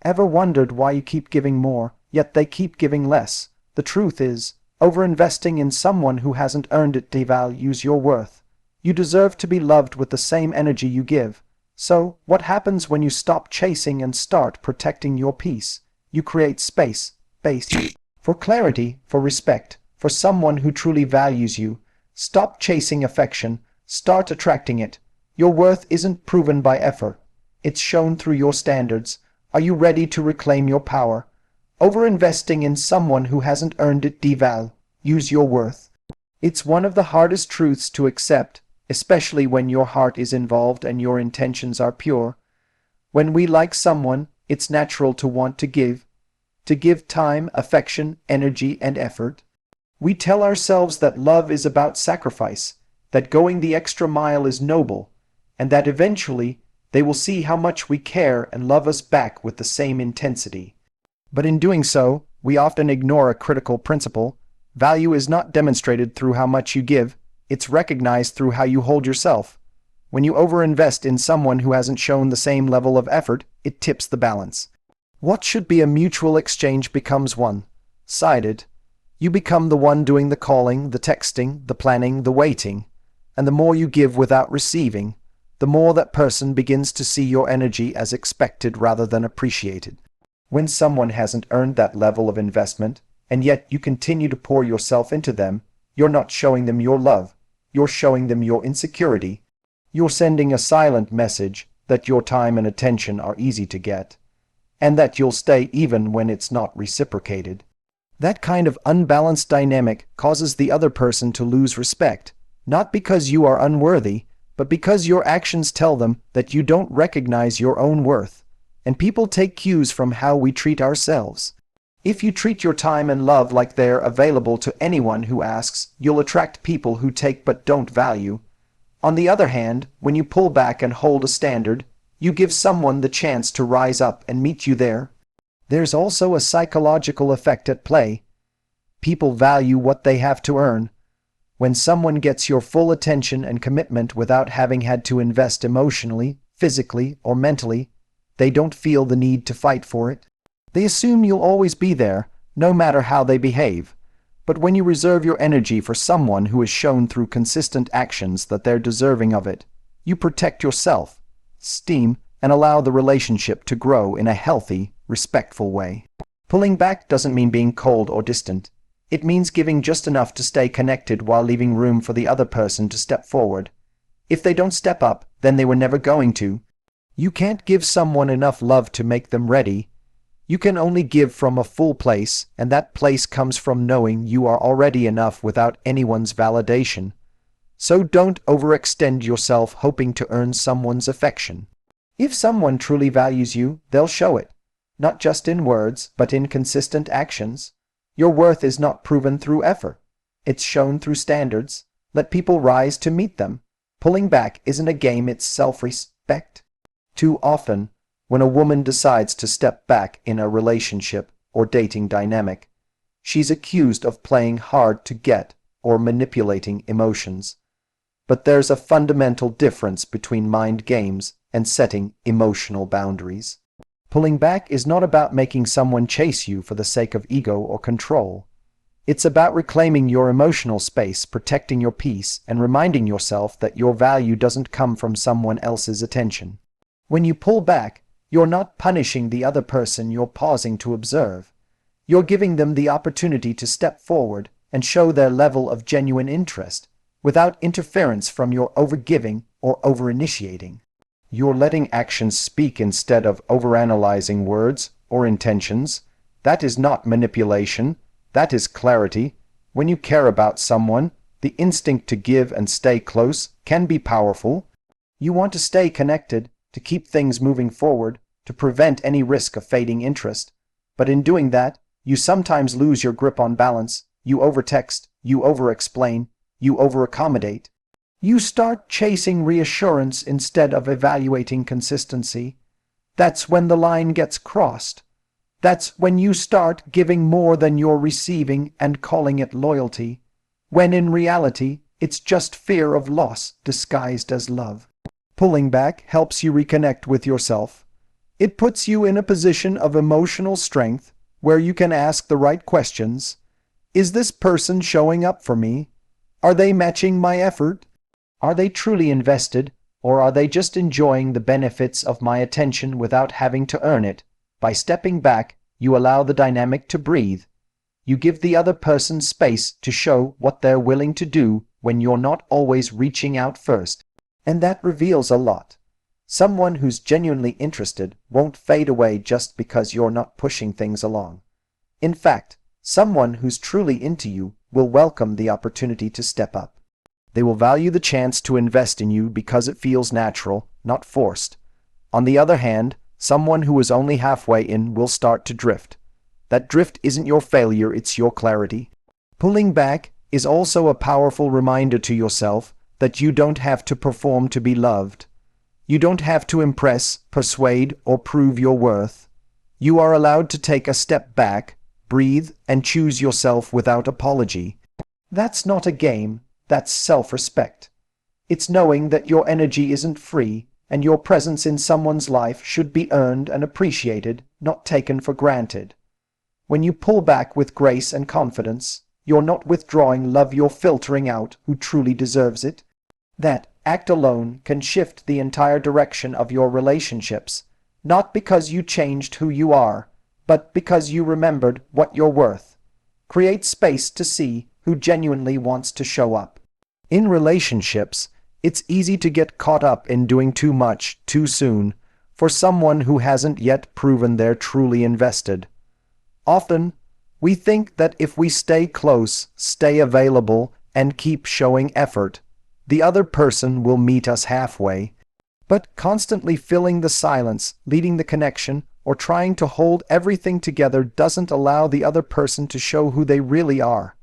Ever wondered why you keep giving more, yet they keep giving less? The truth is, overinvesting in someone who hasn't earned it devalues your worth. You deserve to be loved with the same energy you give. So, what happens when you stop chasing and start protecting your peace? You create space for clarity, for respect, for someone who truly values you. Stop chasing affection, start attracting it. Your worth isn't proven by effort. It's shown through your standards. Are you ready to reclaim your power? Overinvesting in someone who hasn't earned it devalues your worth. It's one of the hardest truths to accept, especially when your heart is involved and your intentions are pure. When we like someone, it's natural to want to give time, affection, energy, and effort. We tell ourselves that love is about sacrifice, that going the extra mile is noble, and that eventually they will see how much we care and love us back with the same intensity. But in doing so, we often ignore a critical principle. Value is not demonstrated through how much you give, it's recognized through how you hold yourself. When you overinvest in someone who hasn't shown the same level of effort, it tips the balance. What should be a mutual exchange becomes one-sided. You become the one doing the calling, the texting, the planning, the waiting. And the more you give without receiving, the more that person begins to see your energy as expected rather than appreciated. When someone hasn't earned that level of investment, and yet you continue to pour yourself into them, you're not showing them your love, you're showing them your insecurity. You're sending a silent message that your time and attention are easy to get, and that you'll stay even when it's not reciprocated. That kind of unbalanced dynamic causes the other person to lose respect, not because you are unworthy, but because your actions tell them that you don't recognize your own worth. And people take cues from how we treat ourselves. If you treat your time and love like they're available to anyone who asks, you'll attract people who take but don't value. On the other hand, when you pull back and hold a standard, you give someone the chance to rise up and meet you there. There's also a psychological effect at play. People value what they have to earn. When someone gets your full attention and commitment without having had to invest emotionally, physically, or mentally, they don't feel the need to fight for it. They assume you'll always be there, no matter how they behave. But when you reserve your energy for someone who has shown through consistent actions that they're deserving of it, you protect yourself, esteem, and allow the relationship to grow in a healthy, respectful way. Pulling back doesn't mean being cold or distant. It means giving just enough to stay connected while leaving room for the other person to step forward. If they don't step up, then they were never going to. You can't give someone enough love to make them ready. You can only give from a full place, and that place comes from knowing you are already enough without anyone's validation. So don't overextend yourself hoping to earn someone's affection. If someone truly values you, they'll show it, not just in words, but in consistent actions. Your worth is not proven through effort. It's shown through standards. Let people rise to meet them. Pulling back isn't a game, it's self-respect. Too often, when a woman decides to step back in a relationship or dating dynamic, she's accused of playing hard to get or manipulating emotions. But there's a fundamental difference between mind games and setting emotional boundaries. Pulling back is not about making someone chase you for the sake of ego or control. It's about reclaiming your emotional space, protecting your peace, and reminding yourself that your value doesn't come from someone else's attention. When you pull back, you're not punishing the other person, you're pausing to observe. You're giving them the opportunity to step forward and show their level of genuine interest, without interference from your overgiving or overinitiating. You're letting actions speak instead of overanalyzing words or intentions. That is not manipulation. That is clarity. When you care about someone, the instinct to give and stay close can be powerful. You want to stay connected, to keep things moving forward, to prevent any risk of fading interest. But in doing that, you sometimes lose your grip on balance. You overtext, you overexplain, you overaccommodate. You start chasing reassurance instead of evaluating consistency. That's when the line gets crossed. That's when you start giving more than you're receiving and calling it loyalty, when in reality it's just fear of loss disguised as love. Pulling back helps you reconnect with yourself. It puts you in a position of emotional strength where you can ask the right questions. Is this person showing up for me? Are they matching my effort? Are they truly invested, or are they just enjoying the benefits of my attention without having to earn it? By stepping back, you allow the dynamic to breathe. You give the other person space to show what they're willing to do when you're not always reaching out first. And that reveals a lot. Someone who's genuinely interested won't fade away just because you're not pushing things along. In fact, someone who's truly into you will welcome the opportunity to step up. They will value the chance to invest in you because it feels natural, not forced. On the other hand, someone who is only halfway in will start to drift. That drift isn't your failure, it's your clarity. Pulling back is also a powerful reminder to yourself that you don't have to perform to be loved. You don't have to impress, persuade, or prove your worth. You are allowed to take a step back, breathe, and choose yourself without apology. That's not a game, that's self-respect. It's knowing that your energy isn't free, and your presence in someone's life should be earned and appreciated, not taken for granted. When you pull back with grace and confidence, you're not withdrawing love, you're filtering out who truly deserves it. That act alone can shift the entire direction of your relationships, not because you changed who you are, but because you remembered what you're worth. Create space to see who genuinely wants to show up. In relationships, it's easy to get caught up in doing too much too soon for someone who hasn't yet proven they're truly invested. Often, we think that if we stay close, stay available, and keep showing effort, the other person will meet us halfway. But constantly filling the silence, leading the connection, or trying to hold everything together doesn't allow the other person to show who they really are.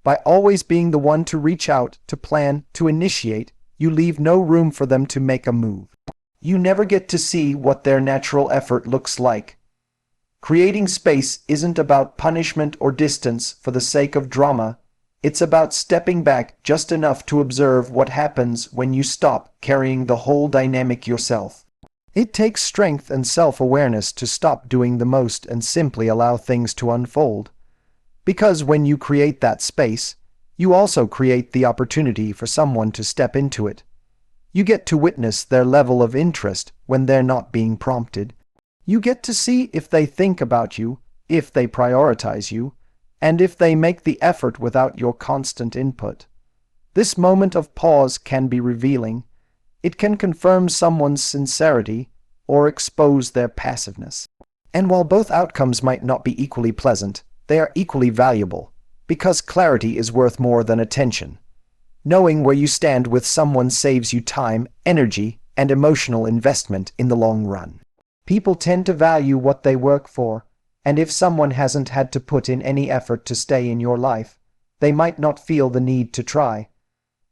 By always being the one to reach out, to plan, to initiate, you leave no room for them to make a move. You never get to see what their natural effort looks like. Creating space isn't about punishment or distance for the sake of drama. It's about stepping back just enough to observe what happens when you stop carrying the whole dynamic yourself. It takes strength and self-awareness to stop doing the most and simply allow things to unfold. Because when you create that space, you also create the opportunity for someone to step into it. You get to witness their level of interest when they're not being prompted. You get to see if they think about you, if they prioritize you, and if they make the effort without your constant input. This moment of pause can be revealing. It can confirm someone's sincerity or expose their passiveness. And while both outcomes might not be equally pleasant, they are equally valuable, because clarity is worth more than attention. Knowing where you stand with someone saves you time, energy, and emotional investment in the long run. People tend to value what they work for, and if someone hasn't had to put in any effort to stay in your life, they might not feel the need to try.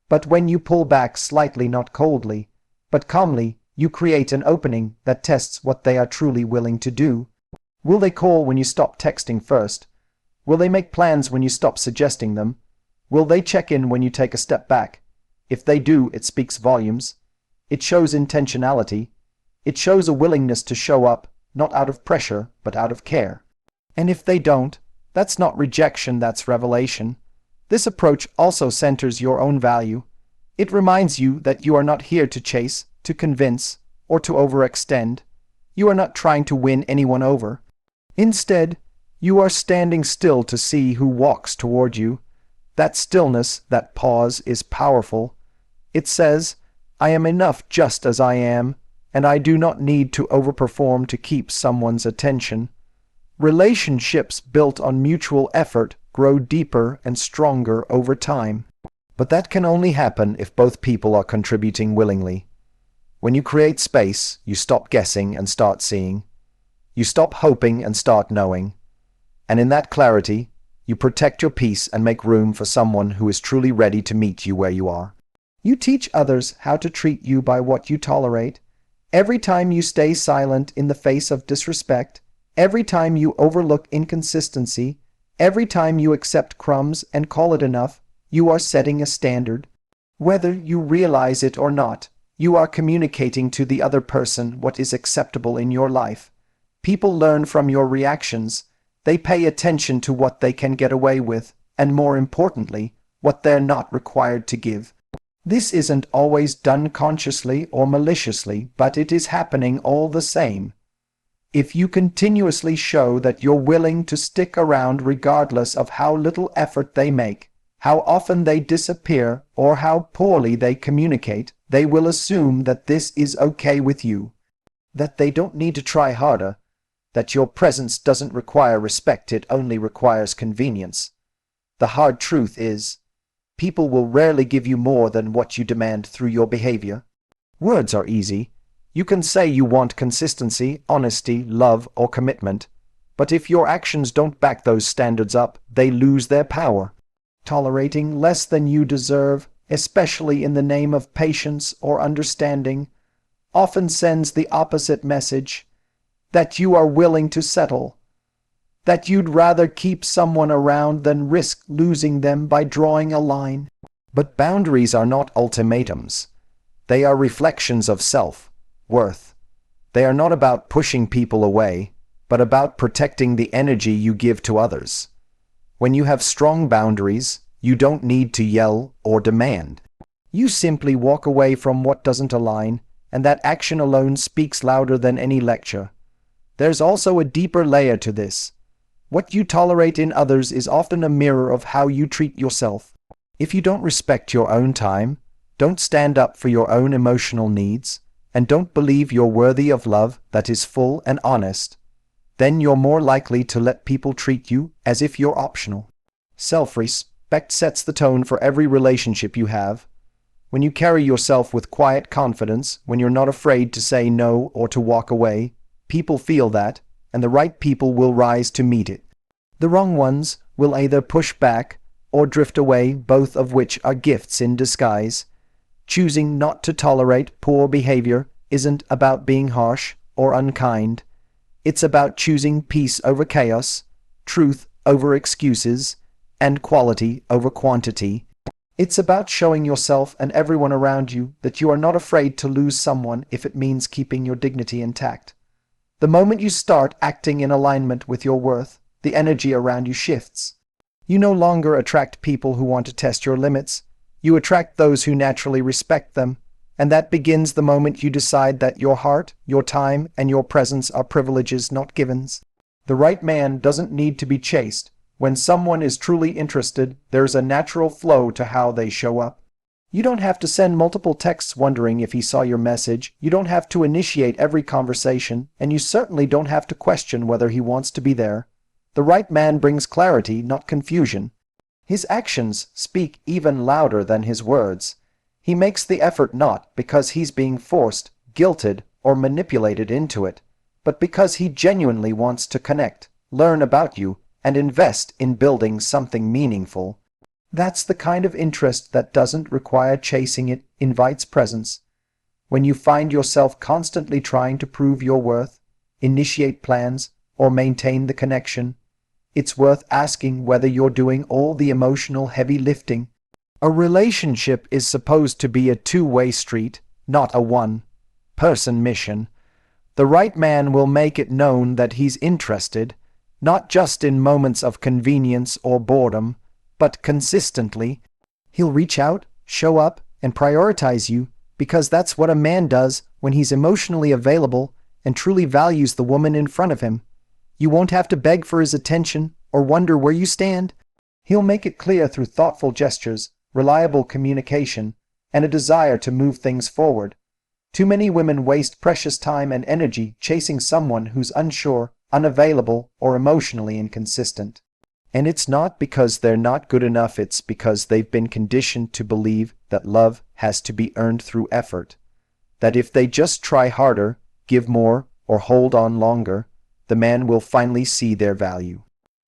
But when you pull back slightly, not coldly, but calmly, you create an opening that tests what they are truly willing to do. Will they call when you stop texting first? Will they make plans when you stop suggesting them? Will they check in when you take a step back? If they do, it speaks volumes. It shows intentionality. It shows a willingness to show up, not out of pressure, but out of care. And if they don't, that's not rejection, that's revelation. This approach also centers your own value. It reminds you that you are not here to chase, to convince, or to overextend. You are not trying to win anyone over. Instead, you are standing still to see who walks toward you. That stillness, that pause, is powerful. It says, I am enough just as I am, and I do not need to overperform to keep someone's attention. Relationships built on mutual effort grow deeper and stronger over time. But that can only happen if both people are contributing willingly. When you create space, you stop guessing and start seeing. You stop hoping and start knowing. And in that clarity, you protect your peace and make room for someone who is truly ready to meet you where you are. You teach others how to treat you by what you tolerate. Every time you stay silent in the face of disrespect, every time you overlook inconsistency, every time you accept crumbs and call it enough, you are setting a standard. Whether you realize it or not, You are communicating to the other person what is acceptable in your life. People learn from your reactions. They pay attention to what they can get away with, and more importantly, what they're not required to give. This isn't always done consciously or maliciously, but it is happening all the same. If you continuously show that you're willing to stick around regardless of how little effort they make, how often they disappear, or how poorly they communicate, they will assume that this is okay with you, that they don't need to try harder, that your presence doesn't require respect, it only requires convenience. The hard truth is, people will rarely give you more than what you demand through your behavior. Words are easy. You can say you want consistency, honesty, love, or commitment, but if your actions don't back those standards up, they lose their power. Tolerating less than you deserve, especially in the name of patience or understanding, often sends the opposite message, that you are willing to settle, that you'd rather keep someone around than risk losing them by drawing a line. But boundaries are not ultimatums. They are reflections of self-worth. They are not about pushing people away, but about protecting the energy you give to others. When you have strong boundaries, you don't need to yell or demand. You simply walk away from what doesn't align, and that action alone speaks louder than any lecture. There's also a deeper layer to this. What you tolerate in others is often a mirror of how you treat yourself. If you don't respect your own time, don't stand up for your own emotional needs, and don't believe you're worthy of love that is full and honest, then you're more likely to let people treat you as if you're optional. Self-respect sets the tone for every relationship you have. When you carry yourself with quiet confidence, when you're not afraid to say no or to walk away, people feel that, and the right people will rise to meet it. The wrong ones will either push back or drift away, both of which are gifts in disguise. Choosing not to tolerate poor behavior isn't about being harsh or unkind. It's about choosing peace over chaos, truth over excuses, and quality over quantity. It's about showing yourself and everyone around you that you are not afraid to lose someone if it means keeping your dignity intact. The moment you start acting in alignment with your worth, the energy around you shifts. You no longer attract people who want to test your limits. You attract those who naturally respect them, and that begins the moment you decide that your heart, your time, and your presence are privileges, not givens. The right man doesn't need to be chased. When someone is truly interested, there's a natural flow to how they show up. You don't have to send multiple texts wondering if he saw your message, you don't have to initiate every conversation, and you certainly don't have to question whether he wants to be there. The right man brings clarity, not confusion. His actions speak even louder than his words. He makes the effort not because he's being forced, guilted, or manipulated into it, but because he genuinely wants to connect, learn about you, and invest in building something meaningful. That's the kind of interest that doesn't require chasing, it invites presence. When you find yourself constantly trying to prove your worth, initiate plans, or maintain the connection, it's worth asking whether you're doing all the emotional heavy lifting. A relationship is supposed to be a two-way street, not a one-person mission. The right man will make it known that he's interested, not just in moments of convenience or boredom, but consistently. He'll reach out, show up, and prioritize you, because that's what a man does when he's emotionally available and truly values the woman in front of him. You won't have to beg for his attention or wonder where you stand. He'll make it clear through thoughtful gestures, reliable communication, and a desire to move things forward. Too many women waste precious time and energy chasing someone who's unsure, unavailable, or emotionally inconsistent. And it's not because they're not good enough, it's because they've been conditioned to believe that love has to be earned through effort. That if they just try harder, give more, or hold on longer, the man will finally see their value.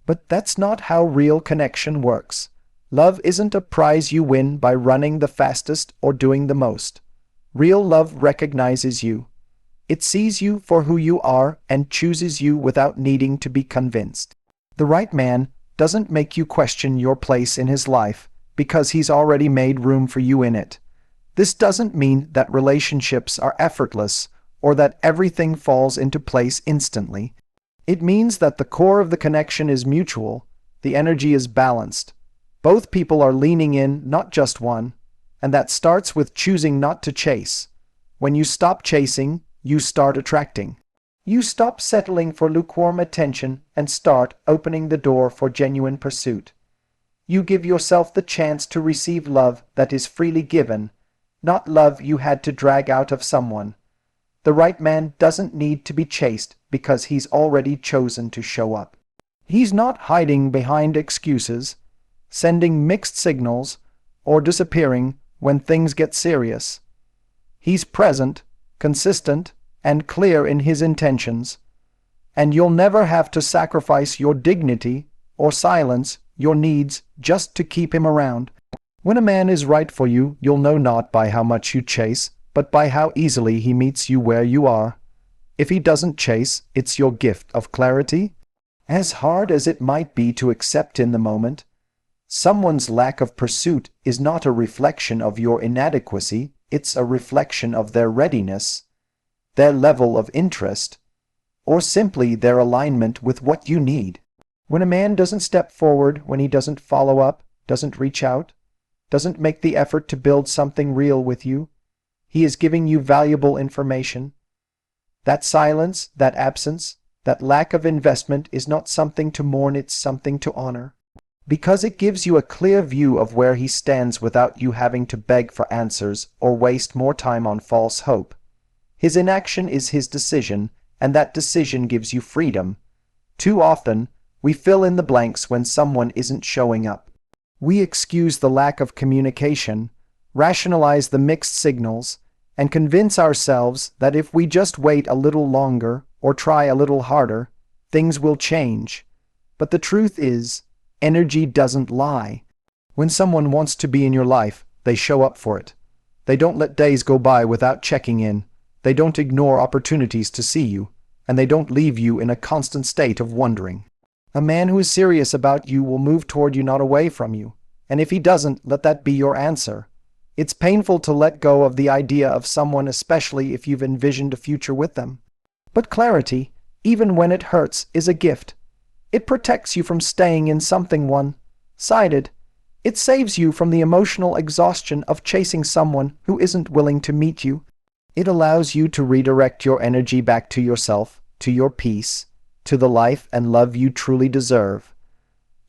But that's not how real connection works. Love isn't a prize you win by running the fastest or doing the most. Real love recognizes you. It sees you for who you are and chooses you without needing to be convinced. The right man doesn't make you question your place in his life because he's already made room for you in it. This doesn't mean that relationships are effortless or that everything falls into place instantly. It means that the core of the connection is mutual, the energy is balanced. Both people are leaning in, not just one, and that starts with choosing not to chase. When you stop chasing, you start attracting. You stop settling for lukewarm attention and start opening the door for genuine pursuit. You give yourself the chance to receive love that is freely given, not love you had to drag out of someone. The right man doesn't need to be chased because he's already chosen to show up. He's not hiding behind excuses, sending mixed signals, or disappearing when things get serious. He's present, consistent, and clear in his intentions, and you'll never have to sacrifice your dignity or silence your needs just to keep him around. When a man is right for you, you'll know not by how much you chase, but by how easily he meets you where you are. If he doesn't chase, it's your gift of clarity. As hard as it might be to accept in the moment, someone's lack of pursuit is not a reflection of your inadequacy, it's a reflection of their readiness, their level of interest, or simply their alignment with what you need. When a man doesn't step forward, when he doesn't follow up, doesn't reach out, doesn't make the effort to build something real with you, he is giving you valuable information. That silence, that absence, that lack of investment is not something to mourn, it's something to honor. Because it gives you a clear view of where he stands without you having to beg for answers or waste more time on false hope. His inaction is his decision, and that decision gives you freedom. Too often, we fill in the blanks when someone isn't showing up. We excuse the lack of communication, rationalize the mixed signals, and convince ourselves that if we just wait a little longer or try a little harder, things will change. But the truth is, energy doesn't lie. When someone wants to be in your life, they show up for it. They don't let days go by without checking in. They don't ignore opportunities to see you, and they don't leave you in a constant state of wondering. A man who is serious about you will move toward you, not away from you. And if he doesn't, let that be your answer. It's painful to let go of the idea of someone, especially if you've envisioned a future with them. But clarity, even when it hurts, is a gift. It protects you from staying in something one-sided. It saves you from the emotional exhaustion of chasing someone who isn't willing to meet you. It allows you to redirect your energy back to yourself, to your peace, to the life and love you truly deserve.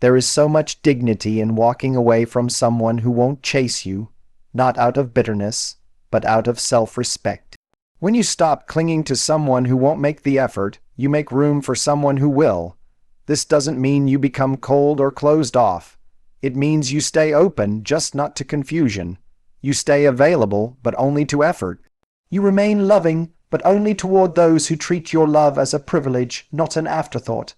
There is so much dignity in walking away from someone who won't chase you, not out of bitterness, but out of self-respect. When you stop clinging to someone who won't make the effort, you make room for someone who will. This doesn't mean you become cold or closed off. It means you stay open, just not to confusion. You stay available, but only to effort. You remain loving, but only toward those who treat your love as a privilege, not an afterthought.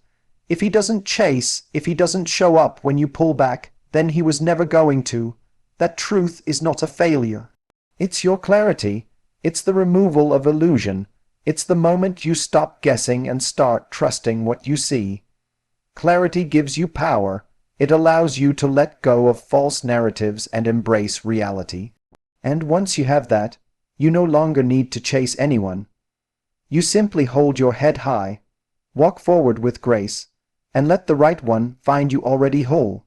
If he doesn't chase, if he doesn't show up when you pull back, then he was never going to. That truth is not a failure. It's your clarity. It's the removal of illusion. It's the moment you stop guessing and start trusting what you see. Clarity gives you power. It allows you to let go of false narratives and embrace reality. And once you have that, you no longer need to chase anyone. You simply hold your head high, walk forward with grace, and let the right one find you already whole.